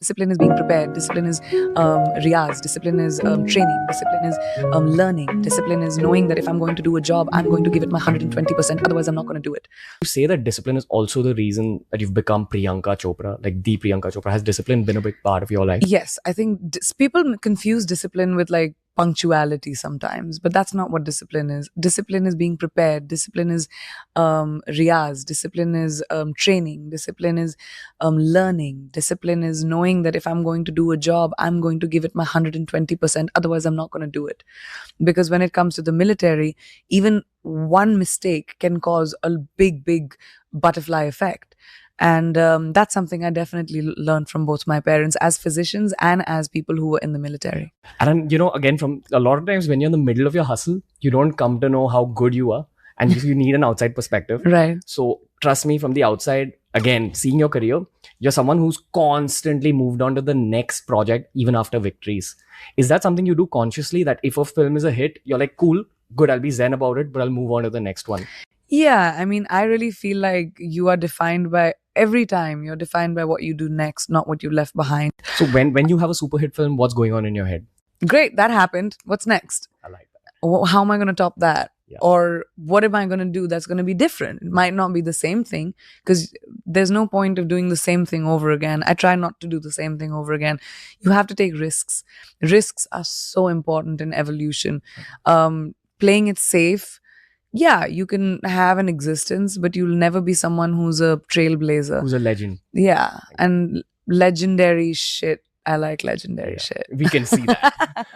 Discipline is being prepared. Discipline is riyaz. Discipline is training. Discipline is learning. Discipline is knowing that if I'm going to do a job, I'm going to give it my 120%. Otherwise, I'm not going to do it. You say that discipline is also the reason that you've become Priyanka Chopra, like the Priyanka Chopra. Has discipline been a big part of your life? Yes, I think people confuse discipline with like punctuality sometimes, but that's not what discipline is. Discipline is being prepared. Discipline is riyaz. Discipline is training. Discipline is learning. Discipline is knowing that if I'm going to do a job, I'm going to give it my 120%. Otherwise, I'm not going to do it. Because when it comes to the military, even one mistake can cause a big butterfly effect. And that's something I definitely learned from both my parents as physicians and as people who were in the military. And again, from a lot of times when you're in the middle of your hustle, you don't come to know how good you are, and you need an outside perspective. Right. So trust me, from the outside, again, seeing your career, you're someone who's constantly moved on to the next project even after victories. Is that something you do consciously, that if a film is a hit, you're like, cool, good, I'll be zen about it, but I'll move on to the next one? Yeah, I mean, I really feel like you are defined by every time you're defined by what you do next, not what you left behind. So when you have a super hit film, what's going on in your head? Great, that happened. What's next? I like that. How am I going to top that? Yeah. Or what am I going to do that's going to be different? It might not be the same thing, because there's no point of doing the same thing over again. I try not to do the same thing over again. You have to take risks. Risks are so important in evolution. Playing it safe. Yeah, you can have an existence, but you'll never be someone who's a trailblazer. Who's a legend. Yeah, and legendary shit. I like legendary shit. We can see that.